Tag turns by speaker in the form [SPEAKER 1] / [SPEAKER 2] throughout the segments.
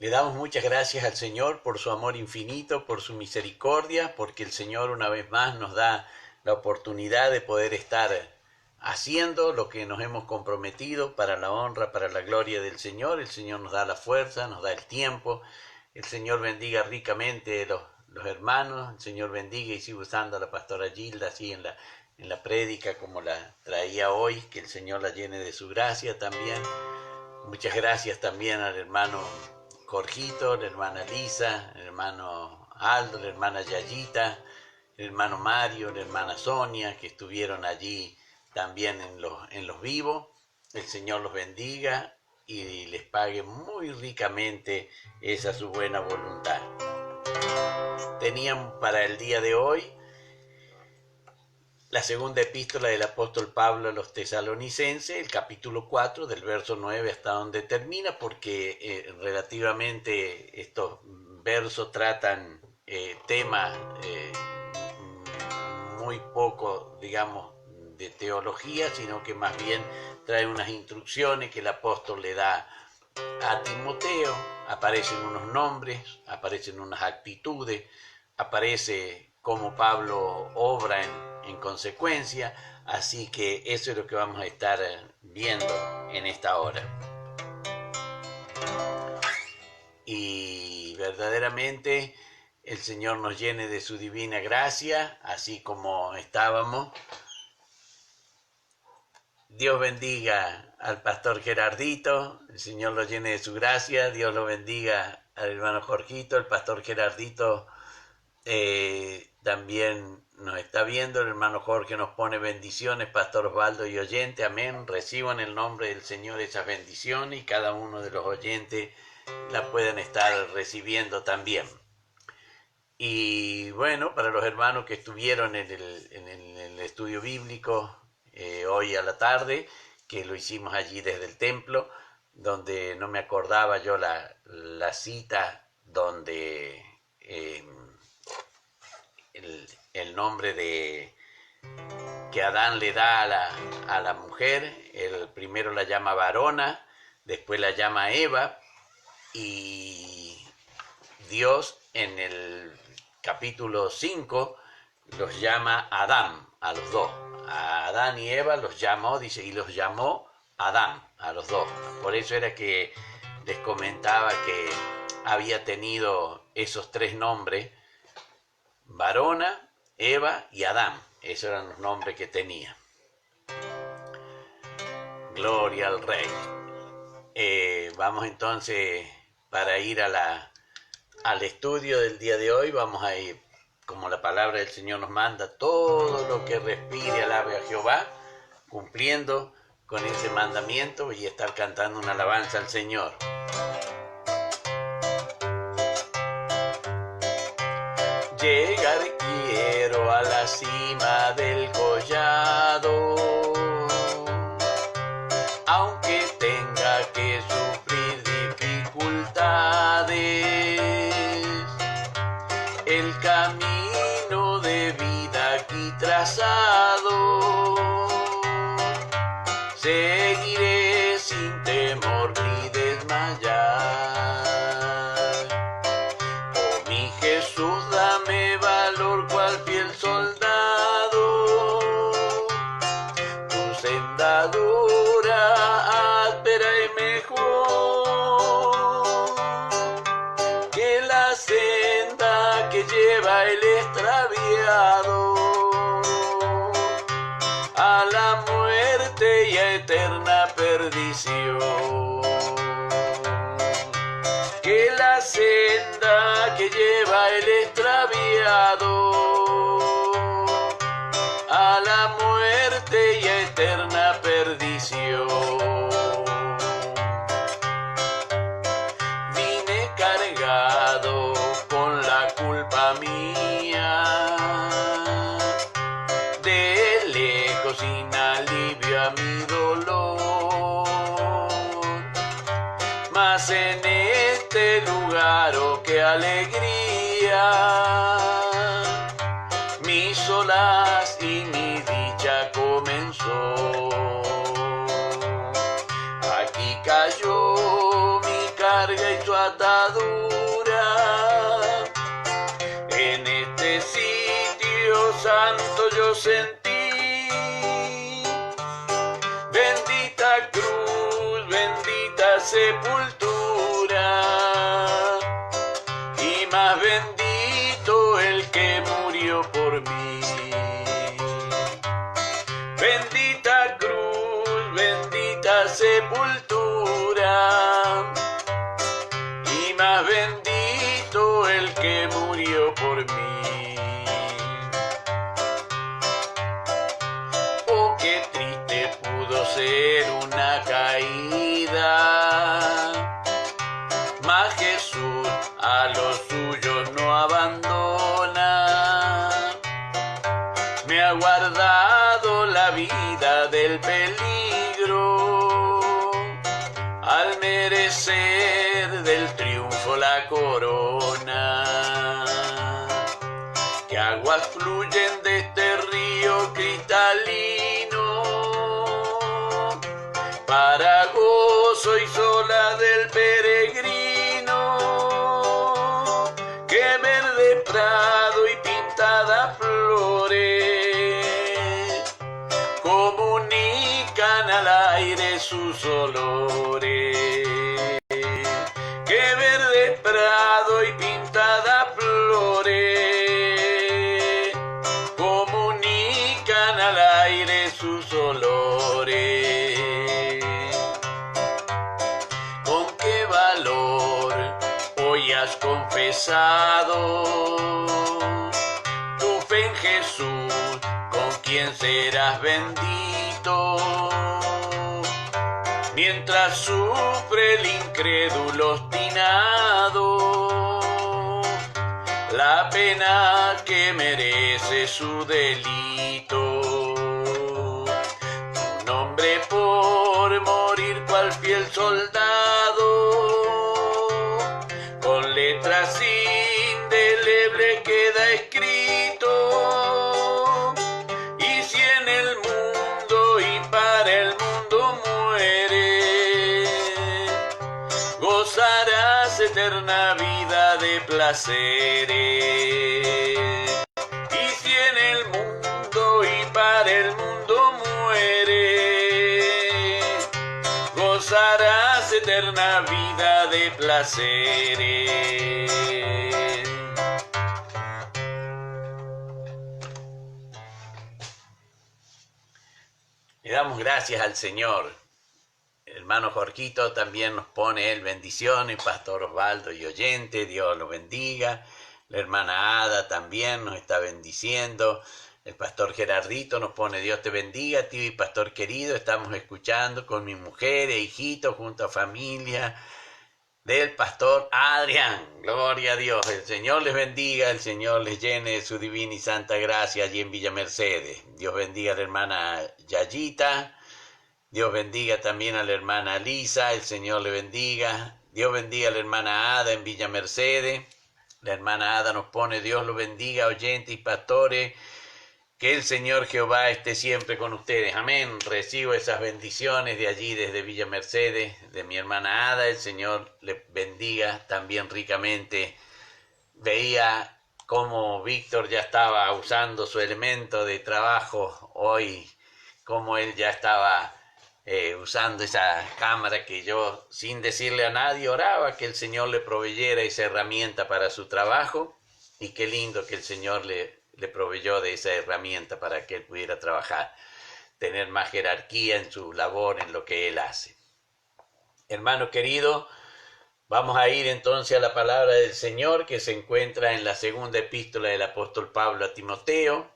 [SPEAKER 1] Le damos muchas gracias al Señor por su amor infinito, por su misericordia, porque el Señor una vez más nos da la oportunidad de poder estar haciendo lo que nos hemos comprometido para la honra, para la gloria del Señor. El Señor nos da la fuerza, nos da el tiempo. El Señor bendiga ricamente los hermanos. El Señor bendiga y siga usando a la pastora Gilda así en la prédica como la traía hoy. Que el Señor la llene de su gracia también. Muchas gracias también al hermano Jorgito, la hermana Lisa, el hermano Aldo, la hermana Yayita, el hermano Mario, la hermana Sonia, que estuvieron allí también en los vivos. El Señor los bendiga y les pague muy ricamente esa su buena voluntad. Tenían para el día de hoy la segunda epístola del apóstol Pablo a los tesalonicenses, el capítulo 4, del verso 9 hasta donde termina, porque relativamente estos versos tratan temas muy poco, digamos, de teología, sino que más bien trae unas instrucciones que el apóstol le da a Timoteo. Aparecen unos nombres, aparecen unas actitudes, aparece cómo Pablo obra en consecuencia, así que eso es lo que vamos a estar viendo en esta hora. Y verdaderamente el Señor nos llene de su divina gracia, así como estábamos. Dios bendiga al pastor Gerardito, el Señor lo llene de su gracia. Dios lo bendiga al hermano Jorgito, el pastor Gerardito también nos está viendo. El hermano Jorge nos pone bendiciones, pastor Osvaldo y oyente, amén. Recibo en el nombre del Señor esas bendiciones y cada uno de los oyentes la pueden estar recibiendo también. Y bueno, para los hermanos que estuvieron en el estudio bíblico hoy a la tarde, que lo hicimos allí desde el templo, donde no me acordaba yo la cita donde el nombre de que Adán le da a la mujer. El primero la llama varona, después la llama Eva, y Dios en el capítulo 5 los llama Adán a los dos. A Adán y Eva los llamó, dice, y los llamó Adán a los dos. Por eso era que les comentaba que había tenido esos tres nombres: varona, Eva y Adán. Esos eran los nombres que tenía. Gloria al Rey. Vamos entonces, para ir al estudio del día de hoy, vamos a ir, como la palabra del Señor nos manda: todo lo que respire alabe a Jehová, cumpliendo con ese mandamiento y estar cantando una alabanza al Señor. Llegar quiero a la cima del collado, aunque tenga que sufrir dificultades. El camino de vida aquí trazado, seguiré sin temor ni desmayar. Oh mi Jesús, dame valor cual fiel soldado, tu senda dura, áspera y mejor que la senda que lleva el extraviado a la muerte y a eterna perdición. Que la senda que lleva el extraviado a la muerte y a eterna perdición. Vine cargado con la culpa mía, de lejos sin alivio a mi dolor, mas en este lugar, oh qué alegría, mi solaz y mi dicha comenzó. Aquí cayó mi carga y su atadura. En este sitio santo yo sentí, bendita cruz, bendita sepultura, y más bendito el que murió por mí. Bendita cruz, bendita sepultura, y más bendito el que murió por mí. Oh, qué triste pudo ser una caída, mas Jesús a los suyos no abandona. Me ha guardado la vida del peligro, al merecer del triunfo la corona. Que aguas fluyen de este río cristalino, para gozo y sola del peregrino. Que verde prado y pintadas flores comunican al aire sus olores. Que verde prado y pintadas flores comunican al aire sus olores. Con qué valor hoy has confesado tu fe en Jesús, con quien serás bendito. Mientras sufre el incrédulo obstinado la pena que merece su delito. Un hombre por morir cual fiel soldado, con letras indelebles queda escrito. Y si en el mundo y para el mundo muere, gozarás eterna vida de placeres. Y si en el mundo y para el mundo muere, gozarás eterna vida de placeres. Le damos gracias al Señor. El hermano Jorgito también nos pone él bendiciones, Pastor Osvaldo y oyente, Dios los bendiga. La hermana Ada también nos está bendiciendo. El pastor Gerardito nos pone Dios te bendiga, tío y pastor querido. Estamos escuchando con mi mujer e hijito junto a familia del pastor Adrián. Gloria a Dios. El Señor les bendiga, el Señor les llene de su divina y santa gracia allí en Villa Mercedes. Dios bendiga a la hermana Yayita. Dios bendiga también a la hermana Lisa, el Señor le bendiga. Dios bendiga a la hermana Ada en Villa Mercedes. La hermana Ada nos pone Dios lo bendiga, oyentes y pastores. Que el Señor Jehová esté siempre con ustedes. Amén. Recibo esas bendiciones de allí desde Villa Mercedes, de mi hermana Ada. El Señor le bendiga también ricamente. Veía cómo Víctor ya estaba usando su elemento de trabajo hoy, cómo él ya estaba usando esa cámara que yo, sin decirle a nadie, oraba que el Señor le proveyera esa herramienta para su trabajo, y qué lindo que el Señor le proveyó de esa herramienta para que él pudiera trabajar, tener más jerarquía en su labor, en lo que él hace. Hermano querido, vamos a ir entonces a la palabra del Señor que se encuentra en la segunda epístola del apóstol Pablo a Timoteo,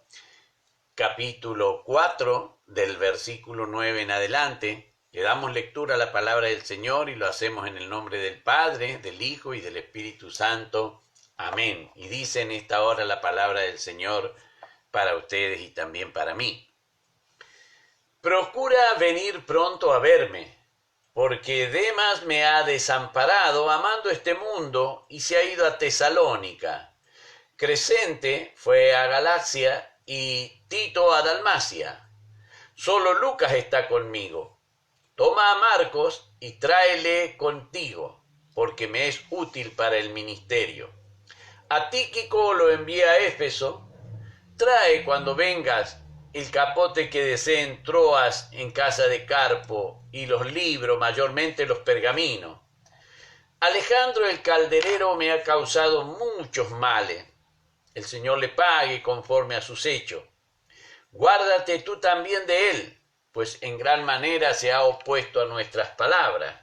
[SPEAKER 1] capítulo 4, del versículo 9 en adelante. Le damos lectura a la palabra del Señor y lo hacemos en el nombre del Padre, del Hijo y del Espíritu Santo. Amén. Y dice en esta hora la palabra del Señor para ustedes y también para mí. Procura venir pronto a verme, porque Demas me ha desamparado amando este mundo y se ha ido a Tesalónica. Crescente fue a Galacia y Tito a Dalmacia. Solo Lucas está conmigo. Toma a Marcos y tráele contigo. porque me es útil para el ministerio. A Tíquico lo envía a Éfeso. Trae cuando vengas el capote que deseen Troas en casa de Carpo y los libros, mayormente los pergaminos. Alejandro el calderero me ha causado muchos males. El Señor le pague conforme a sus hechos. Guárdate tú también de él, pues en gran manera se ha opuesto a nuestras palabras.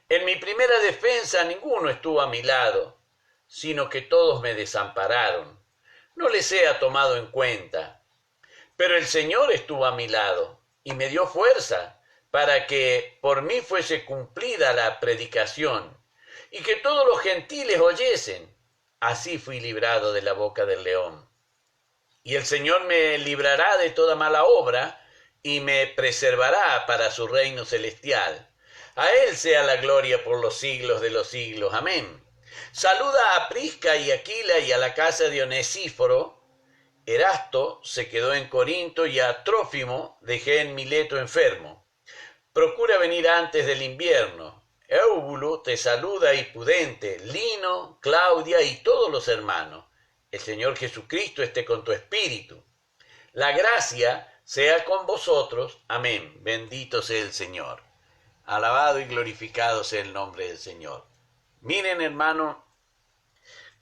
[SPEAKER 1] En mi primera defensa ninguno estuvo a mi lado, sino que todos me desampararon. No les he tomado en cuenta. Pero el Señor estuvo a mi lado y me dio fuerza para que por mí fuese cumplida la predicación y que todos los gentiles oyesen. Así fui librado de la boca del león. Y el Señor me librará de toda mala obra y me preservará para su reino celestial. A Él sea la gloria por los siglos de los siglos. Amén. Saluda a Prisca y Aquila y a la casa de Onesíforo. Erasto se quedó en Corinto y a Trófimo dejé en Mileto enfermo. Procura venir antes del invierno. Éubulo te saluda y Pudente, Lino, Claudia y todos los hermanos. El Señor Jesucristo esté con tu espíritu. La gracia sea con vosotros. Amén. Bendito sea el Señor. Alabado y glorificado sea el nombre del Señor. Miren, hermano,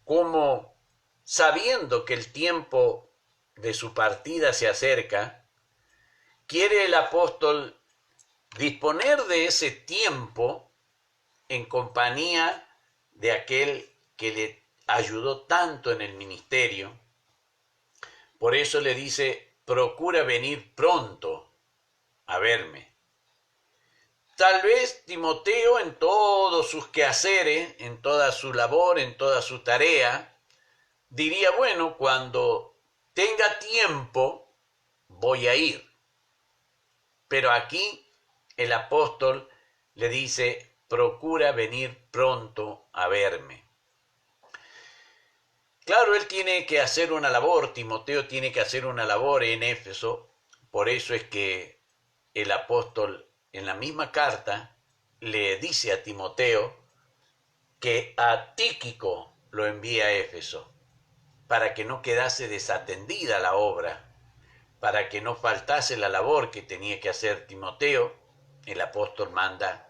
[SPEAKER 1] cómo sabiendo que el tiempo de su partida se acerca, quiere el apóstol disponer de ese tiempo en compañía de aquel que le ayudó tanto en el ministerio. Por eso le dice, procura venir pronto a verme. Tal vez Timoteo en todos sus quehaceres, en toda su labor, en toda su tarea, diría, bueno, cuando tenga tiempo voy a ir. Pero aquí el apóstol le dice, procura venir pronto a verme. Claro, él tiene que hacer una labor, Timoteo tiene que hacer una labor en Éfeso, por eso es que el apóstol en la misma carta le dice a Timoteo que a Tíquico lo envía a Éfeso, para que no quedase desatendida la obra, para que no faltase la labor que tenía que hacer Timoteo. El apóstol manda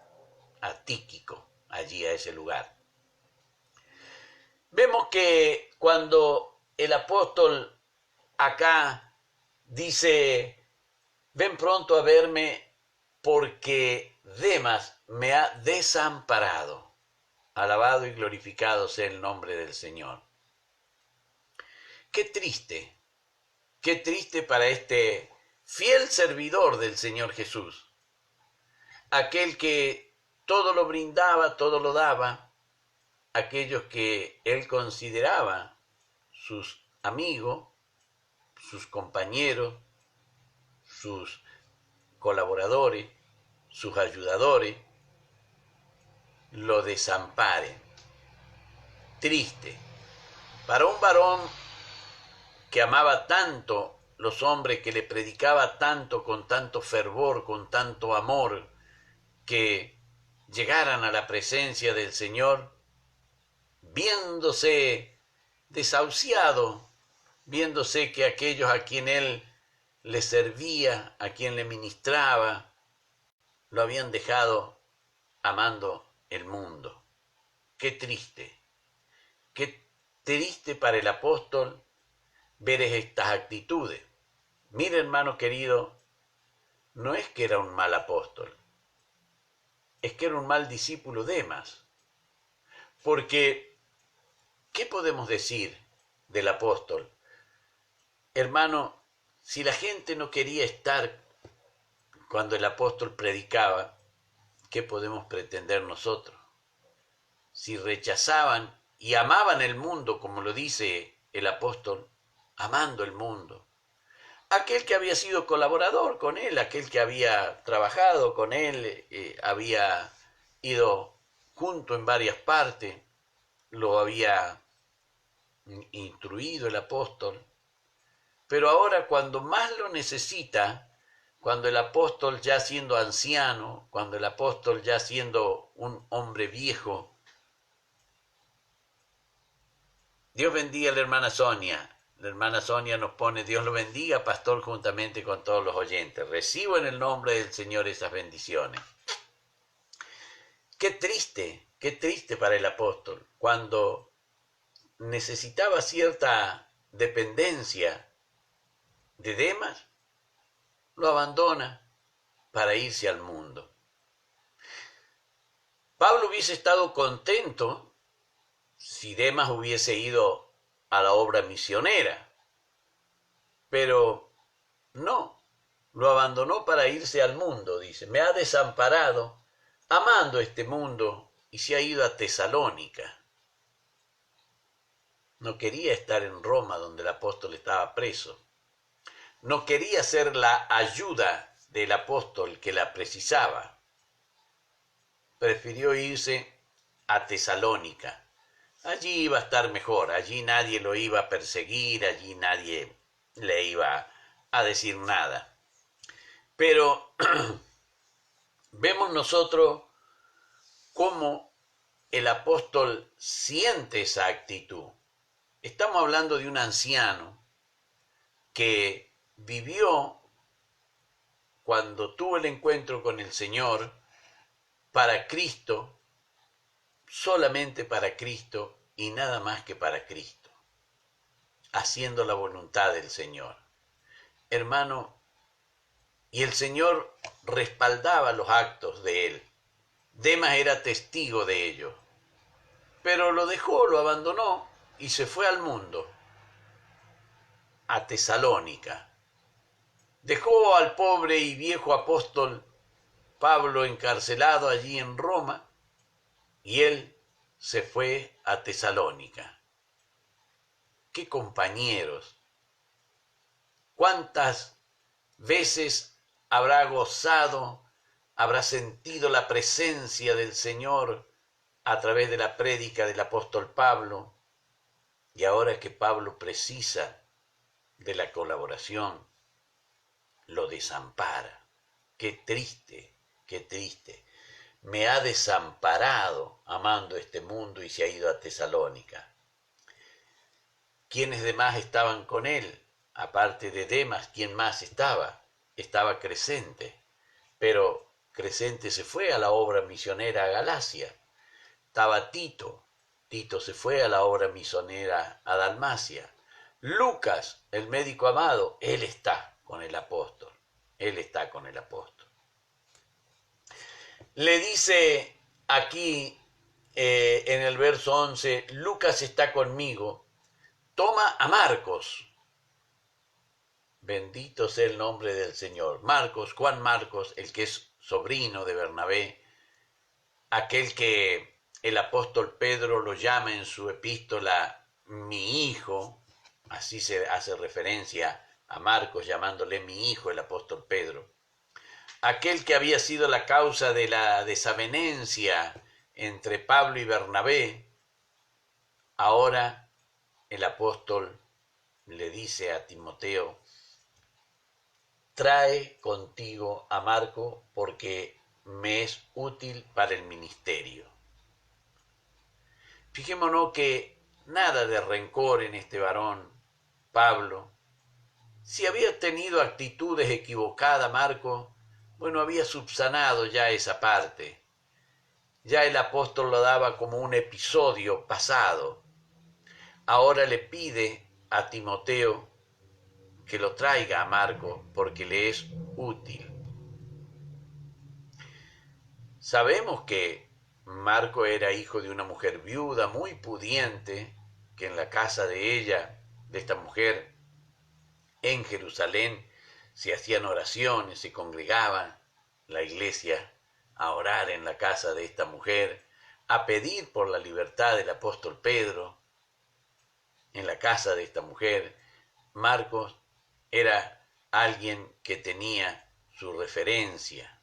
[SPEAKER 1] a Tíquico allí a ese lugar. Vemos que cuando el apóstol acá dice, ven pronto a verme porque Demas me ha desamparado. Alabado y glorificado sea el nombre del Señor. Qué triste para este fiel servidor del Señor Jesús, aquel que todo lo brindaba, todo lo daba, aquellos que él consideraba sus amigos, sus compañeros, sus colaboradores, sus ayudadores, lo desamparen. Triste para un varón que amaba tanto los hombres, que le predicaba tanto, con tanto fervor, con tanto amor, que llegaran a la presencia del Señor, viéndose desahuciado, viéndose que aquellos a quien él le servía, a quien le ministraba, lo habían dejado amando el mundo. Qué triste para el apóstol ver estas actitudes. Mire, hermano querido, no es que era un mal apóstol, es que era un mal discípulo Demas. Porque, ¿qué podemos decir del apóstol? Hermano, si la gente no quería estar cuando el apóstol predicaba, ¿qué podemos pretender nosotros? Si rechazaban y amaban el mundo, como lo dice el apóstol, amando el mundo, aquel que había sido colaborador con él, aquel que había trabajado con él, había ido junto en varias partes, lo había instruido el apóstol, pero ahora cuando más lo necesita, cuando el apóstol ya siendo anciano, cuando el apóstol ya siendo un hombre viejo, Dios bendiga a la hermana Sonia. La hermana Sonia nos pone, Dios lo bendiga, pastor, juntamente con todos los oyentes. Recibo en el nombre del Señor esas bendiciones. Qué triste para el apóstol, cuando necesitaba cierta dependencia de Demas, lo abandona para irse al mundo. Pablo hubiese estado contento si Demas hubiese ido a la obra misionera, pero no, lo abandonó para irse al mundo, dice. Me ha desamparado, amando este mundo, y se ha ido a Tesalónica. No quería estar en Roma, donde el apóstol estaba preso. No quería ser la ayuda del apóstol que la precisaba. Prefirió irse a Tesalónica. Allí iba a estar mejor, allí nadie lo iba a perseguir, allí nadie le iba a decir nada. Pero vemos nosotros cómo el apóstol siente esa actitud. Estamos hablando de un anciano que vivió cuando tuvo el encuentro con el Señor para Cristo, solamente para Cristo y nada más que para Cristo, haciendo la voluntad del Señor. Hermano, y el Señor respaldaba los actos de él. Demas era testigo de ello, pero lo dejó, lo abandonó y se fue al mundo, a Tesalónica. Dejó al pobre y viejo apóstol Pablo encarcelado allí en Roma y él se fue a Tesalónica. ¡Qué compañeros! ¿Cuántas veces habrá gozado, habrá sentido la presencia del Señor a través de la prédica del apóstol Pablo? Y ahora que Pablo precisa de la colaboración, lo desampara. ¡Qué triste, qué triste! Me ha desamparado amando este mundo y se ha ido a Tesalónica. ¿Quiénes demás estaban con él? Aparte de Demas, ¿quién más estaba? Estaba Crescente, pero Crescente se fue a la obra misionera a Galacia. Estaba Tito, Tito se fue a la obra misionera a Dalmacia. Lucas, el médico amado, él está con el apóstol, él está con el apóstol. Le dice aquí en el verso 11, Lucas está conmigo, toma a Marcos. Bendito sea el nombre del Señor. Marcos, Juan Marcos, el que es sobrino de Bernabé, aquel que el apóstol Pedro lo llama en su epístola mi hijo, así se hace referencia a Marcos llamándole mi hijo el apóstol Pedro. Aquel que había sido la causa de la desavenencia entre Pablo y Bernabé, ahora el apóstol le dice a Timoteo, trae contigo a Marco porque me es útil para el ministerio. Fijémonos que nada de rencor en este varón, Pablo. Si había tenido actitudes equivocadas, Marco, bueno, había subsanado ya esa parte. Ya el apóstol lo daba como un episodio pasado. Ahora le pide a Timoteo que lo traiga a Marco porque le es útil. Sabemos que Marco era hijo de una mujer viuda muy pudiente, que en la casa de ella, de esta mujer, en Jerusalén, se hacían oraciones, se congregaban la iglesia a orar en la casa de esta mujer, a pedir por la libertad del apóstol Pedro. En la casa de esta mujer, Marcos era alguien que tenía su referencia.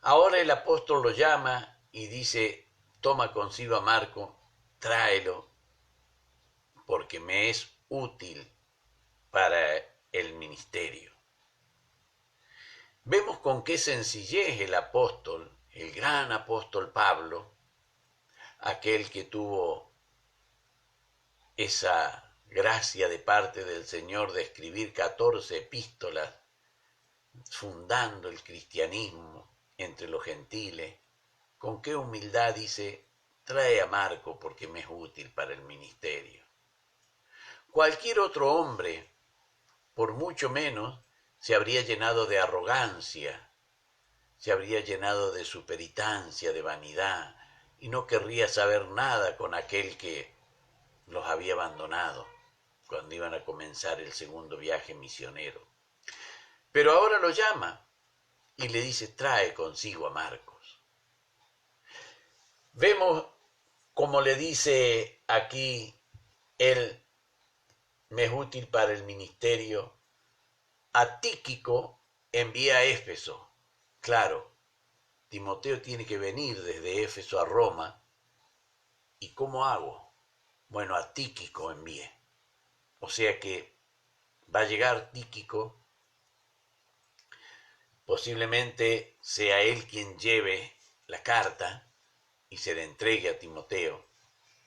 [SPEAKER 1] Ahora el apóstol lo llama y dice, toma consigo a Marco, tráelo, porque me es útil para el ministerio. Vemos con qué sencillez el apóstol, el gran apóstol Pablo, aquel que tuvo esa gracia de parte del Señor de escribir 14 epístolas, fundando el cristianismo entre los gentiles, con qué humildad dice, trae a Marco porque me es útil para el ministerio. Cualquier otro hombre, por mucho menos, se habría llenado de arrogancia, se habría llenado de superitancia, de vanidad, y no querría saber nada con aquel que los había abandonado cuando iban a comenzar el segundo viaje misionero. Pero ahora lo llama y le dice, trae consigo a Marcos. Vemos como le dice aquí, él me es útil para el ministerio. A Tíquico envía a Éfeso. Claro, Timoteo tiene que venir desde Éfeso a Roma. ¿Y cómo hago? Bueno, a Tíquico envié. O sea que va a llegar Tíquico, posiblemente sea él quien lleve la carta y se la entregue a Timoteo,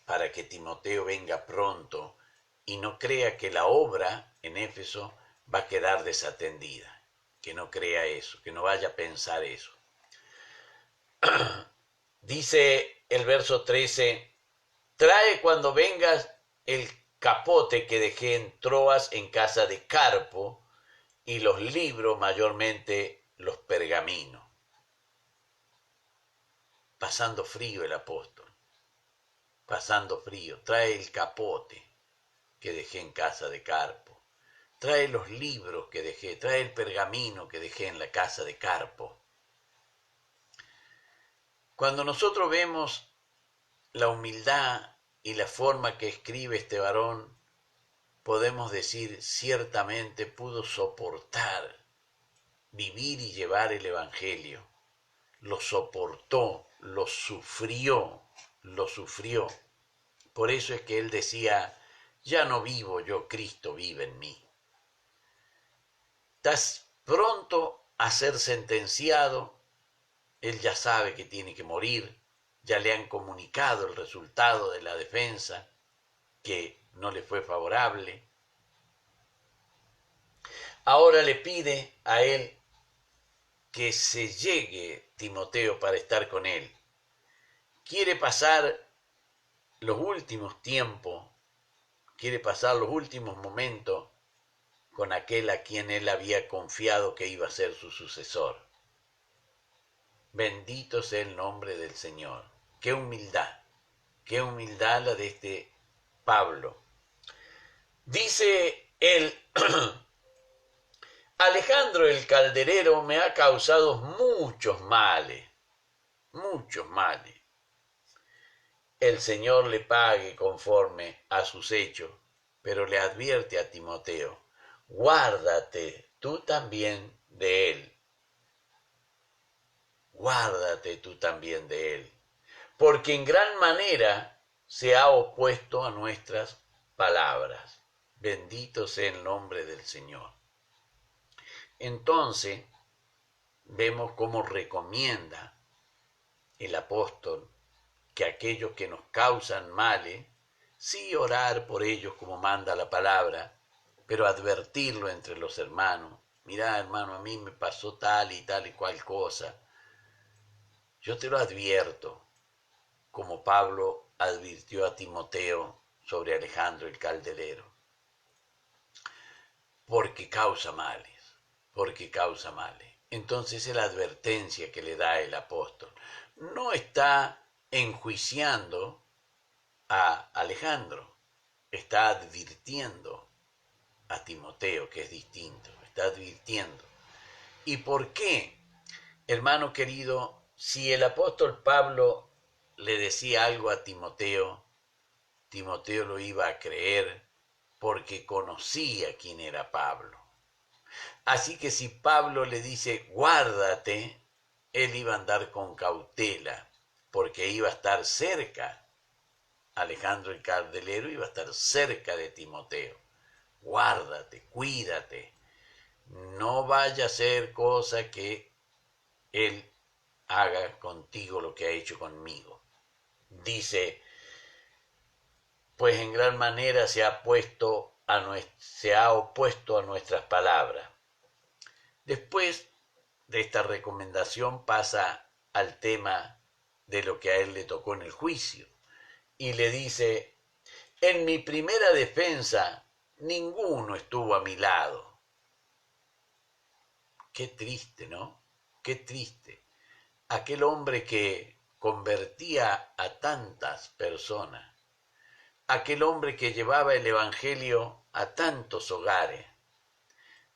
[SPEAKER 1] para que Timoteo venga pronto y no crea que la obra en Éfeso va a quedar desatendida. Que no crea eso, que no vaya a pensar eso. Dice el verso 13, trae cuando vengas el capote que dejé en Troas en casa de Carpo y los libros, mayormente los pergaminos. Pasando frío el apóstol, pasando frío, trae el capote que dejé en casa de Carpo, trae los libros que dejé, trae el pergamino que dejé en la casa de Carpo. Cuando nosotros vemos la humildad y la forma que escribe este varón, podemos decir ciertamente pudo soportar vivir y llevar el evangelio. Lo soportó, lo sufrió, lo sufrió. Por eso es que él decía, ya no vivo yo, Cristo vive en mí. Estás pronto a ser sentenciado, él ya sabe que tiene que morir, ya le han comunicado el resultado de la defensa, que no le fue favorable. Ahora le pide a él que se llegue Timoteo para estar con él. Quiere pasar los últimos tiempos, quiere pasar los últimos momentos con aquel a quien él había confiado que iba a ser su sucesor. Bendito sea el nombre del Señor. Qué humildad la de este Pablo. Dice él, Alejandro el calderero me ha causado muchos males, muchos males. El Señor le pague conforme a sus hechos, pero le advierte a Timoteo, guárdate tú también de él. Guárdate tú también de él, porque en gran manera se ha opuesto a nuestras palabras. Bendito sea el nombre del Señor. Entonces, vemos cómo recomienda el apóstol que aquellos que nos causan males, sí orar por ellos como manda la palabra, pero advertirlo entre los hermanos. Mirá, hermano, a mí me pasó tal y cual cosa. Yo te lo advierto, como Pablo advirtió a Timoteo sobre Alejandro el calderero, porque causa males, porque causa males. Entonces es la advertencia que le da el apóstol. No está enjuiciando a Alejandro, está advirtiendo a Timoteo, que es distinto, está advirtiendo. ¿Y por qué, hermano querido, si el apóstol Pablo le decía algo a Timoteo, Timoteo lo iba a creer porque conocía quién era Pablo? Así que si Pablo le dice, guárdate, él iba a andar con cautela, porque iba a estar cerca. Alejandro el calderero iba a estar cerca de Timoteo. Guárdate, cuídate. No vaya a ser cosa que él haga contigo lo que ha hecho conmigo. Dice, pues en gran manera se ha opuesto a nuestras palabras. Después de esta recomendación pasa al tema de lo que a él le tocó en el juicio y le dice: en mi primera defensa ninguno estuvo a mi lado. Qué triste, ¿no? Qué triste. Aquel hombre que convertía a tantas personas, aquel hombre que llevaba el evangelio a tantos hogares,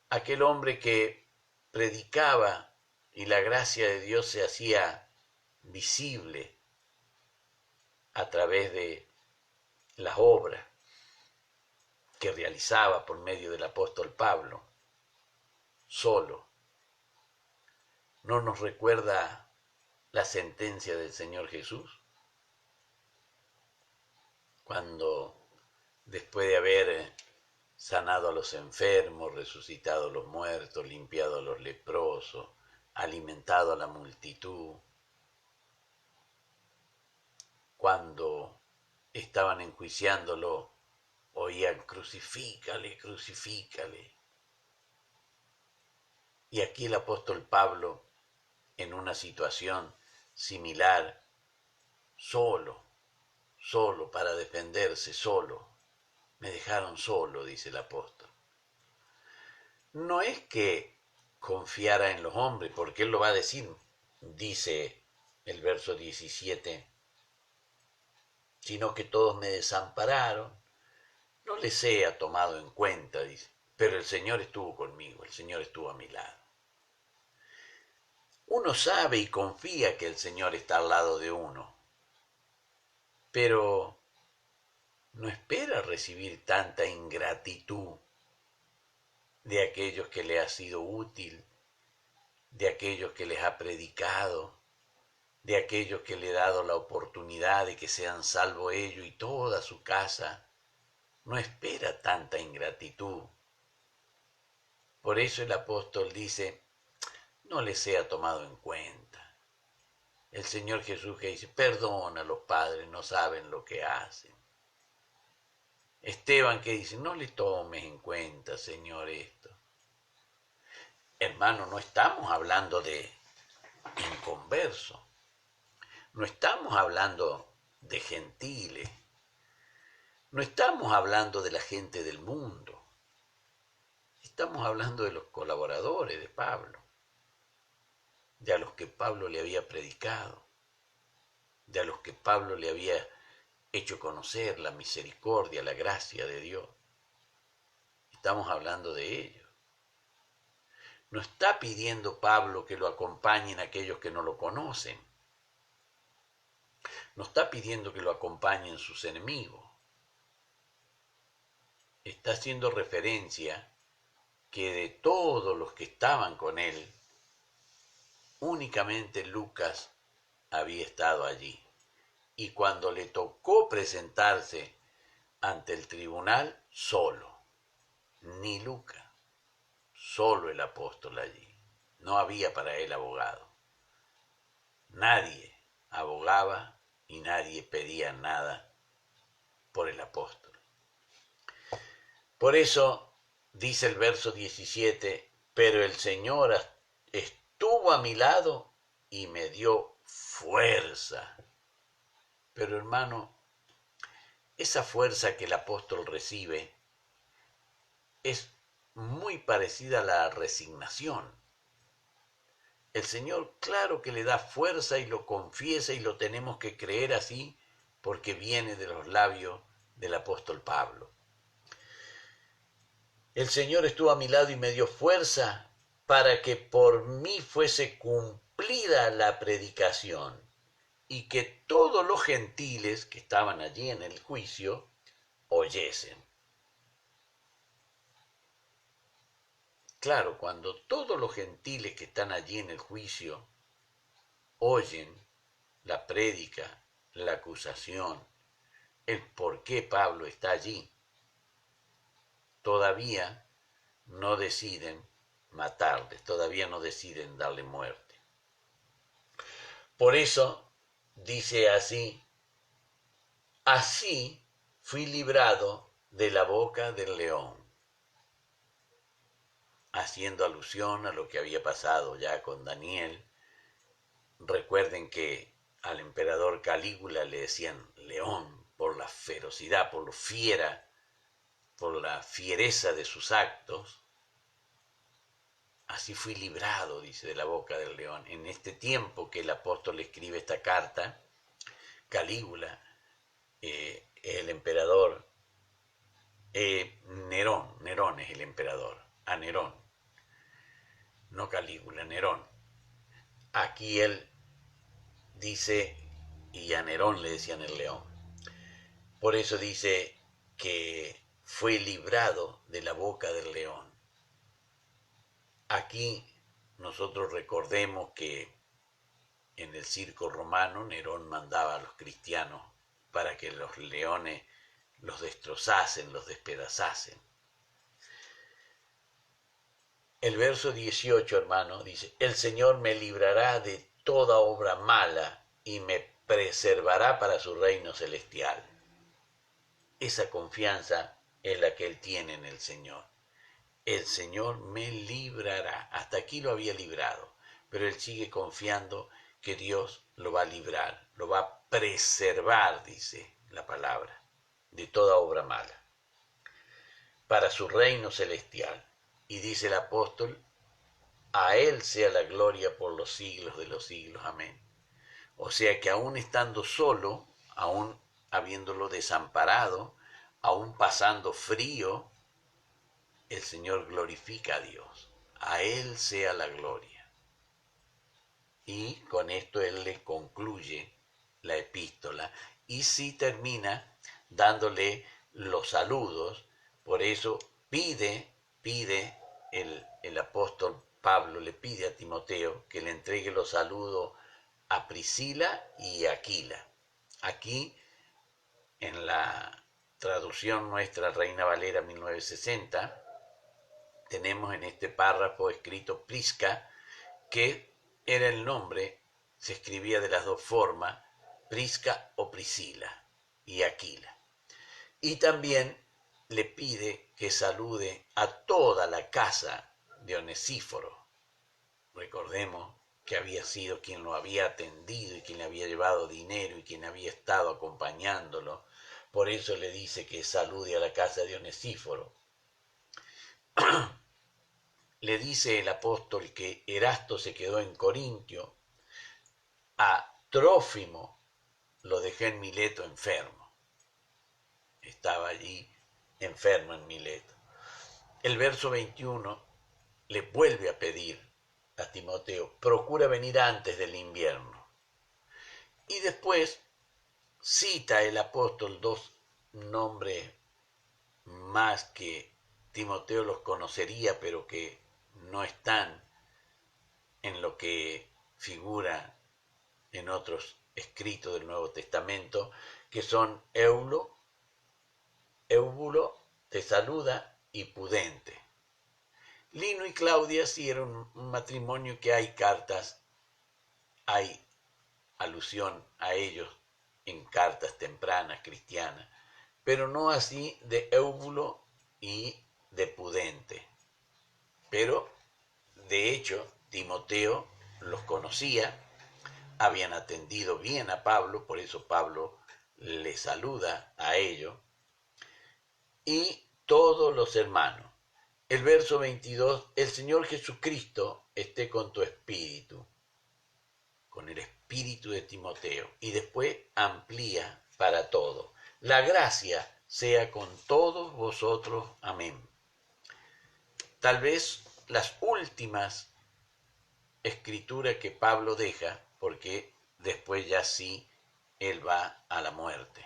[SPEAKER 1] aquel hombre que predicaba y la gracia de Dios se hacía visible a través de las obras que realizaba por medio del apóstol Pablo, solo. ¿No nos recuerda la sentencia del Señor Jesús? Cuando, después de haber sanado a los enfermos, resucitado a los muertos, limpiado a los leprosos, alimentado a la multitud, cuando estaban enjuiciándolo, oían: crucifícale, crucifícale. Y aquí el apóstol Pablo, en una situación similar, solo para defenderse, solo. Me dejaron solo, dice el apóstol. No es que confiara en los hombres, porque él lo va a decir, dice el verso 17, sino que todos me desampararon, no les sea tomado en cuenta, dice, pero el Señor estuvo conmigo, el Señor estuvo a mi lado. Uno sabe y confía que el Señor está al lado de uno, pero no espera recibir tanta ingratitud de aquellos que le ha sido útil, de aquellos que les ha predicado, de aquellos que le ha dado la oportunidad de que sean salvos ellos y toda su casa. No espera tanta ingratitud. Por eso el apóstol dice: no les sea tomado en cuenta. El Señor Jesús que dice: perdona a los padres, no saben lo que hacen. Esteban que dice: no le tomes en cuenta, Señor, esto. Hermano, no estamos hablando de inconversos, no estamos hablando de gentiles, no estamos hablando de la gente del mundo, estamos hablando de los colaboradores de Pablo, de a los que Pablo le había predicado, de a los que Pablo le había hecho conocer la misericordia, la gracia de Dios. Estamos hablando de ellos. No está pidiendo Pablo que lo acompañen aquellos que no lo conocen. No está pidiendo que lo acompañen sus enemigos. Está haciendo referencia que de todos los que estaban con él, únicamente Lucas había estado allí. Y cuando le tocó presentarse ante el tribunal, solo. Ni Lucas, solo el apóstol allí. No había para él abogado. Nadie abogaba y nadie pedía nada por el apóstol. Por eso dice el verso 17, pero el Señor estuvo a mi lado y me dio fuerza. Pero hermano, esa fuerza que el apóstol recibe es muy parecida a la resignación. El Señor, claro que le da fuerza y lo confiesa y lo tenemos que creer así porque viene de los labios del apóstol Pablo. El Señor estuvo a mi lado y me dio fuerza para que por mí fuese cumplida la predicación y que todos los gentiles que estaban allí en el juicio oyesen. Claro, cuando todos los gentiles que están allí en el juicio oyen la prédica, la acusación, el por qué Pablo está allí, todavía no deciden matarle, todavía no deciden darle muerte. Por eso dice así fui librado de la boca del león, haciendo alusión a lo que había pasado ya con Daniel. Recuerden que al emperador Calígula le decían león por la ferocidad, por lo fiera, por la fiereza de sus actos. Así fui librado, dice, de la boca del león. En este tiempo que el apóstol escribe esta carta, Calígula, el emperador, Nerón es el emperador, a Nerón, no Calígula, Nerón. Aquí él dice, y a Nerón le decían el león. Por eso dice que fue librado de la boca del león. Aquí nosotros recordemos que en el circo romano Nerón mandaba a los cristianos para que los leones los destrozasen, los despedazasen. El verso 18, hermano, dice, el Señor me librará de toda obra mala y me preservará para su reino celestial. Esa confianza es la que él tiene en el Señor. El Señor me librará. Hasta aquí lo había librado, pero él sigue confiando que Dios lo va a librar, lo va a preservar, dice la palabra, de toda obra mala, para su reino celestial. Y dice el apóstol, a él sea la gloria por los siglos de los siglos. Amén. O sea que aún estando solo, aún habiéndolo desamparado, aún pasando frío, el Señor glorifica a Dios. A él sea la gloria. Y con esto él le concluye la epístola y sí termina dándole los saludos. Por eso pide el apóstol Pablo, le pide a Timoteo que le entregue los saludos a Priscila y Aquila. Aquí, en la traducción nuestra Reina Valera 1960, tenemos en este párrafo escrito Prisca, que era el nombre, se escribía de las dos formas, Prisca o Priscila y Aquila. Y también le pide que salude a toda la casa de Onesíforo. Recordemos que había sido quien lo había atendido y quien le había llevado dinero y quien había estado acompañándolo. Por eso le dice que salude a la casa de Onesíforo. Le dice el apóstol que Erasto se quedó en Corintio, a Trófimo lo dejé en Mileto enfermo. Estaba allí enfermo en Mileto. El verso 21 le vuelve a pedir a Timoteo, procura venir antes del invierno. Y después cita el apóstol dos nombres más que Timoteo los conocería, pero que no están en lo que figura en otros escritos del Nuevo Testamento, que son Éubulo, te saluda, y Pudente. Lino y Claudia sí era un matrimonio que hay cartas, hay alusión a ellos en cartas tempranas cristianas, pero no así de Éubulo y de Pudente. Pero, de hecho, Timoteo los conocía, habían atendido bien a Pablo, por eso Pablo le saluda a ellos, y todos los hermanos. El verso 22, el Señor Jesucristo esté con tu espíritu, con el espíritu de Timoteo, y después amplía para todo. La gracia sea con todos vosotros. Amén. Tal vez las últimas escrituras que Pablo deja, porque después ya sí él va a la muerte.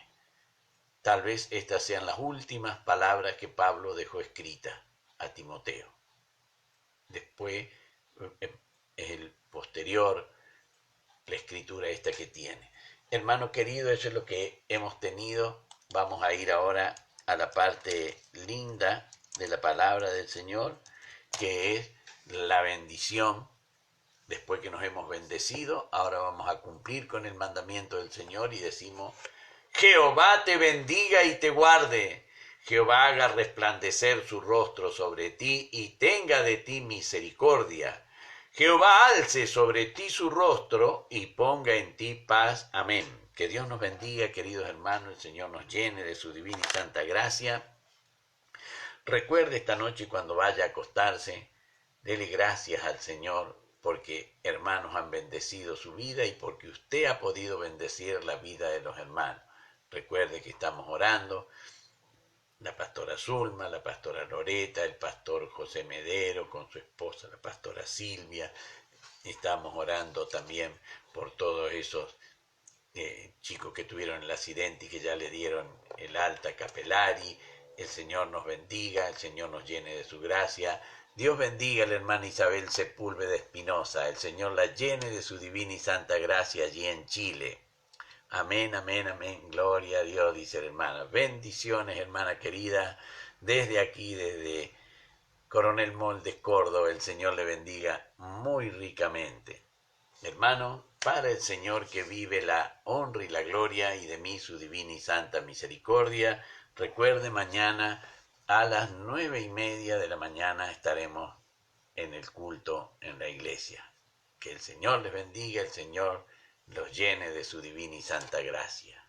[SPEAKER 1] Tal vez estas sean las últimas palabras que Pablo dejó escritas a Timoteo. Después es el posterior, la escritura esta que tiene. Hermano querido, eso es lo que hemos tenido. Vamos a ir ahora a la parte linda de la palabra del Señor, que es la bendición. Después que nos hemos bendecido, ahora vamos a cumplir con el mandamiento del Señor y decimos: Jehová te bendiga y te guarde. Jehová haga resplandecer su rostro sobre ti y tenga de ti misericordia. Jehová alce sobre ti su rostro y ponga en ti paz. Amén. Que Dios nos bendiga, queridos hermanos. El Señor nos llene de su divina y santa gracia. Recuerde esta noche cuando vaya a acostarse, dele gracias al Señor porque hermanos han bendecido su vida y porque usted ha podido bendecir la vida de los hermanos. Recuerde que estamos orando, la pastora Zulma, la pastora Loreta, el pastor José Medero con su esposa, la pastora Silvia. Estamos orando también por todos esos chicos que tuvieron el accidente y que ya le dieron el alta Capelari. El Señor nos bendiga, el Señor nos llene de su gracia. Dios bendiga a la hermana Isabel Sepúlveda Espinosa. El Señor la llene de su divina y santa gracia allí en Chile. Amén, amén, amén. Gloria a Dios, dice la hermana. Bendiciones, hermana querida. Desde aquí, desde Coronel Moldes, Córdoba, el Señor le bendiga muy ricamente. Hermano, para el Señor que vive la honra y la gloria y de mí su divina y santa misericordia. Recuerde, mañana a las 9:30 de la mañana estaremos en el culto en la iglesia. Que el Señor les bendiga, el Señor los llene de su divina y santa gracia.